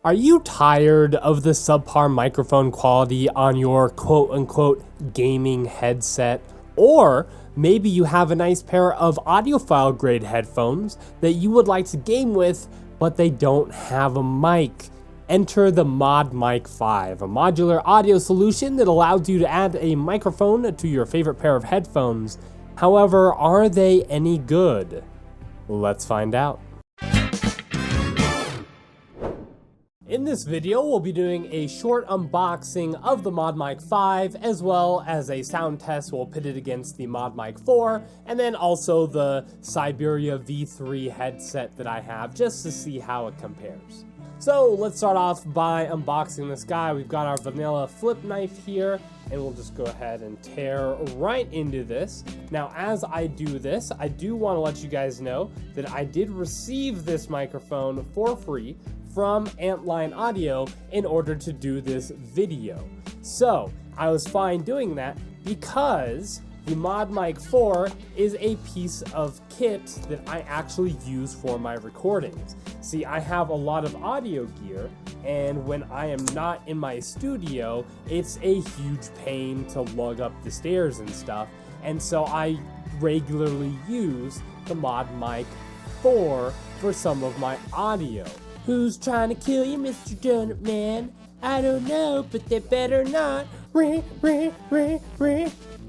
Are you tired of the subpar microphone quality on your quote-unquote gaming headset? Or maybe you have a nice pair of audiophile grade headphones that you would like to game with, but they don't have a mic. Enter the ModMic 5, a modular audio solution that allows you to add a microphone to your favorite pair of headphones. However, are they any good? Let's find out. In this video, we'll be doing a short unboxing of the ModMic 5, as well as a sound test. We'll pit it against the ModMic 4, and then also the Siberia V3 headset that I have, just to see how it compares. So let's start off by unboxing this guy. We've got our vanilla flip knife here, and we'll just go ahead and tear right into this. Now, as I do this, I do want to let you guys know that I did receive this microphone for free from Antlion Audio in order to do this video. So I was fine doing that because the ModMic 4 is a piece of kit that I actually use for my recordings. See, I have a lot of audio gear, and when I am not in my studio, it's a huge pain to lug up the stairs and stuff, and so I regularly use the ModMic 4 for some of my audio. Who's trying to kill you, Mr. Donut Man? I don't know, but they better not.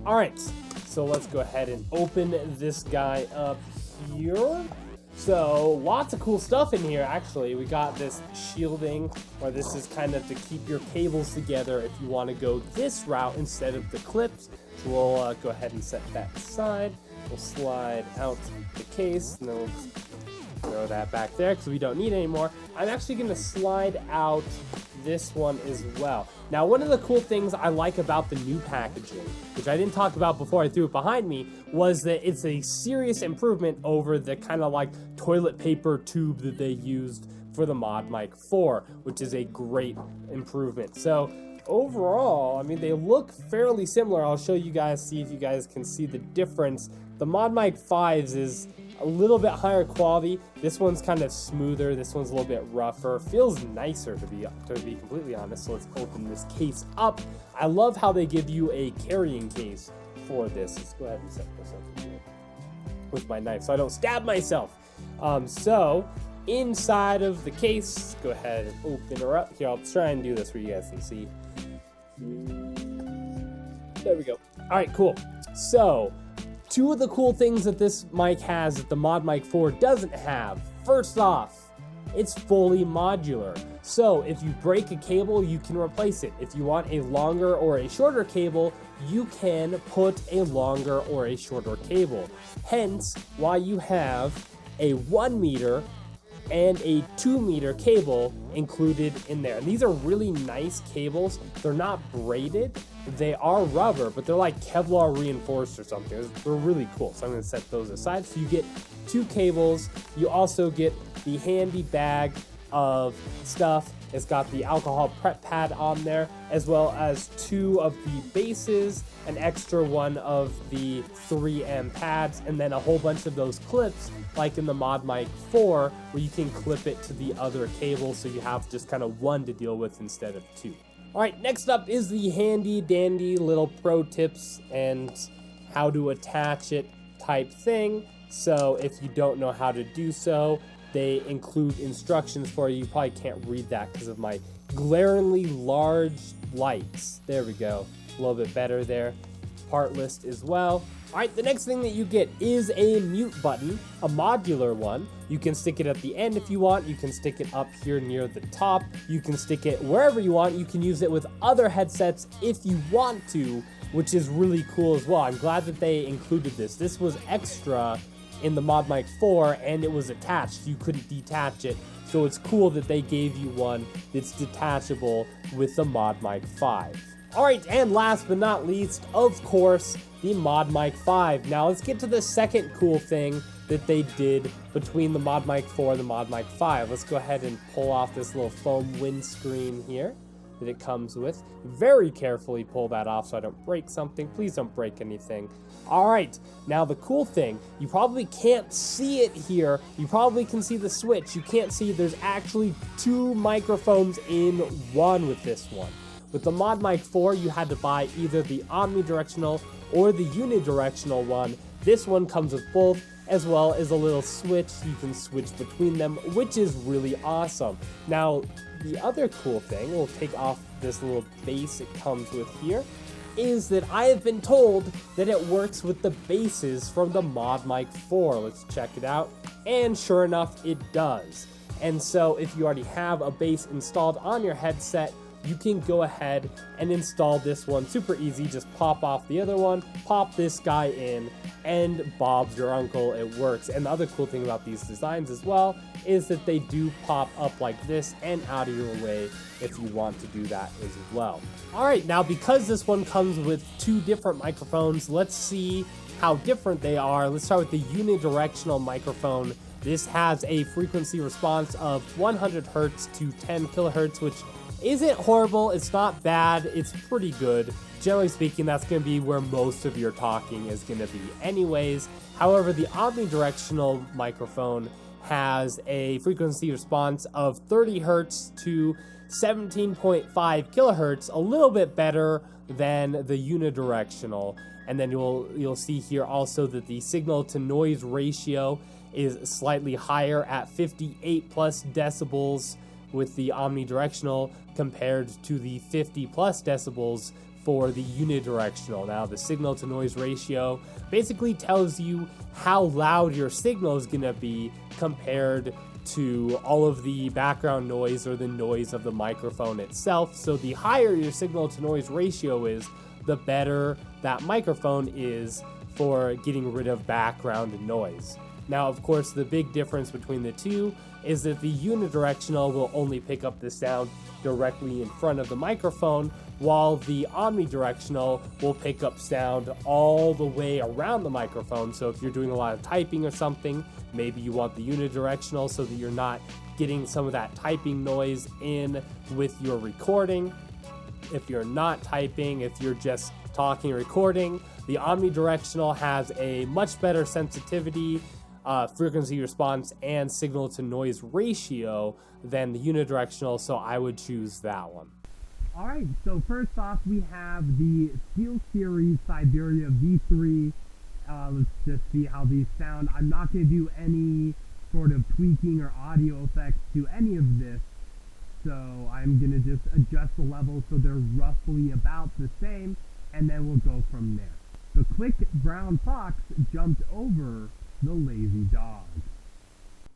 Alright, so let's go ahead and open this guy up here. So, lots of cool stuff in here, actually. We got this shielding, or this is kind of to keep your cables together if you want to go this route instead of the clips. So we'll go ahead and set that aside. We'll slide out the case, and then we'll throw that back there because we don't need it anymore. I'm actually going to slide out this one as well. Now, one of the cool things I like about the new packaging, which I didn't talk about before I threw it behind me, was that it's a serious improvement over the kind of like toilet paper tube that they used for the ModMic 4, which is a great improvement. So overall, I mean, they look fairly similar. I'll show you guys, see if you guys can see the difference. The ModMic 5's is a little bit higher quality. This one's kind of smoother. This one's a little bit rougher. Feels nicer, to be completely honest. So let's open this case up. I love how they give you a carrying case for this. Let's go ahead and set this up here with my knife so I don't stab myself. So inside of the case, go ahead and open her up. Here, I'll try and do this where you guys can see. There we go. All right, cool. So two of the cool things that this mic has that the ModMic 4 doesn't have. First off, it's fully modular. So if you break a cable, you can replace it. If you want a longer or a shorter cable, you can put a longer or a shorter cable. Hence why you have a 1 meter and a 2 meter cable included in there. And these are really nice cables. They're not braided. They are rubber, but they're like Kevlar reinforced or something. They're really cool. So I'm going to set those aside. So you get two cables. You also get the handy bag of stuff. It's got the alcohol prep pad on there, as well as two of the bases, an extra one of the 3M pads, and then a whole bunch of those clips, like in the ModMic 4, where you can clip it to the other cable, so you have just kind of one to deal with instead of two. All right, next up is the handy dandy little pro tips and how to attach it type thing. So if you don't know how to do so, they include instructions for you. You probably can't read that because of my glaringly large lights. There we go. A little bit better there. Part list as well. All right, the next thing that you get is a mute button, a modular one. You can stick it at the end if you want. You can stick it up here near the top. You can stick it wherever you want. You can use it with other headsets if you want to, which is really cool as well. I'm glad that they included this. This was extra in the ModMic 4, and it was attached. You couldn't detach it. So it's cool that they gave you one that's detachable with the ModMic 5. All right, and last but not least, of course, the ModMic 5. Now let's get to the second cool thing that they did between the ModMic 4 and the ModMic 5. Let's go ahead and pull off this little foam windscreen here. that it comes with. Very carefully pull that off so I don't break something. Please don't break anything. All right, now the cool thing, you probably can't see it here. You probably can see the switch. You can't see there's actually 2 microphones in one with this one. With the ModMic 4, you had to buy either the omni-directional or the unidirectional one. This one comes with both, as well as a little switch. You can switch between them, which is really awesome. Now, the other cool thing, we'll take off this little base it comes with here, is that I have been told that it works with the bases from the ModMic 4. Let's check it out. And sure enough, it does. And so if you already have a base installed on your headset, you can go ahead and install this one. Super easy, just pop off the other one, pop this guy in, and Bob's your uncle, it works. And the other cool thing about these designs as well is that they do pop up like this and out of your way if you want to do that as well. All right, now because this one comes with 2 different microphones, let's see how different they are. Let's start with the unidirectional microphone. This has a frequency response of 100 hertz to 10 kilohertz, which isn't horrible, it's not bad, it's pretty good. Generally speaking, that's going to be where most of your talking is going to be anyways. However, the omnidirectional microphone has a frequency response of 30 hertz to 17.5 kilohertz, a little bit better than the unidirectional. And then you'll see here also that the signal to noise ratio is slightly higher at 58 plus decibels with the omnidirectional compared to the 50 plus decibels for the unidirectional. Now, the signal to noise ratio basically tells you how loud your signal is going to be compared to all of the background noise or the noise of the microphone itself. So the higher your signal to noise ratio is, the better that microphone is for getting rid of background noise. Now, of course, the big difference between the two is that the unidirectional will only pick up the sound directly in front of the microphone, while the omnidirectional will pick up sound all the way around the microphone. So if you're doing a lot of typing or something, maybe you want the unidirectional so that you're not getting some of that typing noise in with your recording. If you're not typing, if you're just talking or recording, the omnidirectional has a much better sensitivity, frequency response, and signal to noise ratio than the unidirectional, so I would choose that one. Alright, so first off we have the SteelSeries Siberia V3. Let's just see how these sound. I'm not going to do any sort of tweaking or audio effects to any of this, so I'm going to just adjust the levels so they're roughly about the same, and then we'll go from there. The quick brown fox jumped over the lazy dog.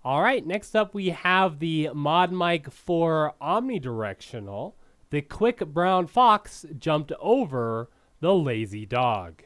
All right, next up we have the ModMic 4 omnidirectional. The quick brown fox jumped over the lazy dog.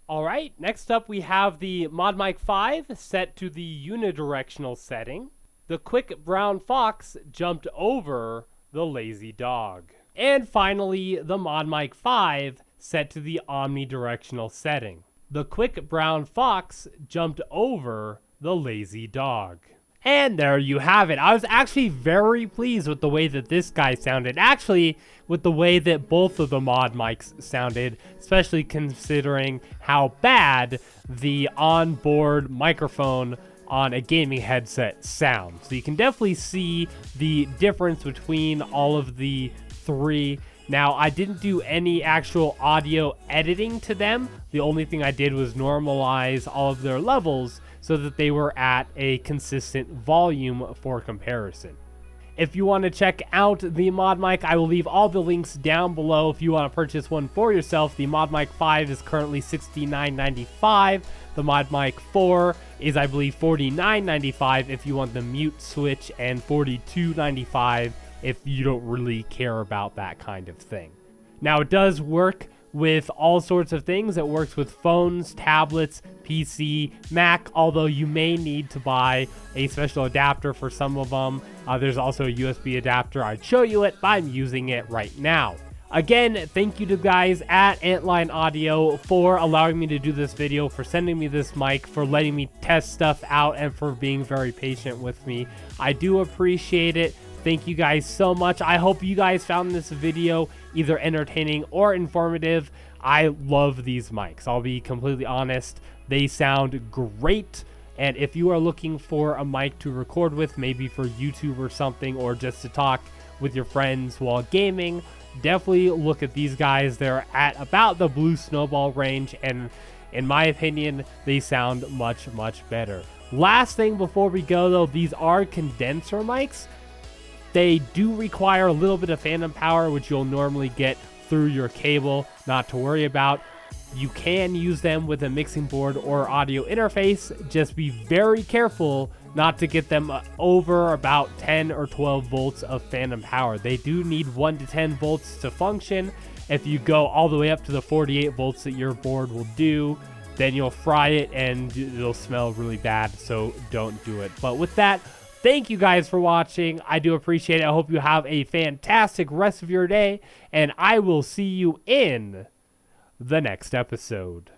All right, next up we have the ModMic 5 set to the unidirectional setting. The quick brown fox jumped over the lazy dog. And finally, the ModMic 5 set to the omnidirectional setting. The quick brown fox jumped over the lazy dog. And there you have it. I was actually very pleased with the way that this guy sounded. Actually, with the way that both of the ModMics sounded, especially considering how bad the onboard microphone on a gaming headset sounds. So you can definitely see the difference between all of the three. Now, I didn't do any actual audio editing to them. The only thing I did was normalize all of their levels so that they were at a consistent volume for comparison. If you want to check out the ModMic, I will leave all the links down below if you want to purchase one for yourself. The ModMic 5 is currently $69.95. The ModMic 4 is, I believe, $49.95 if you want the mute switch, and $42.95 if you don't really care about that kind of thing. Now, it does work with all sorts of things. It works with phones, tablets, PC, Mac, although you may need to buy a special adapter for some of them. There's also a USB adapter. I'd show you it, but I'm using it right now. Again, thank you to guys at Antlion Audio for allowing me to do this video, for sending me this mic, for letting me test stuff out, and for being very patient with me. I do appreciate it. thank you guys so much. I hope you guys found this video either entertaining or informative. I love these mics. I'll be completely honest. They sound great. And if you are looking for a mic to record with, maybe for YouTube or something, or just to talk with your friends while gaming, definitely look at these guys. They're at about the Blue Snowball range, and in my opinion, they sound much better. Last thing before we go though, these are condenser mics. They do require a little bit of phantom power, which you'll normally get through your cable. Not to worry about. You can use them with a mixing board or audio interface. Just be very careful not to get them over about 10 or 12 volts of phantom power. They do need 1 to 10 volts to function. If you go all the way up to the 48 volts that your board will do, then you'll fry it and it'll smell really bad, so don't do it. But with that, thank you guys for watching. I do appreciate it. I hope you have a fantastic rest of your day, and I will see you in the next episode.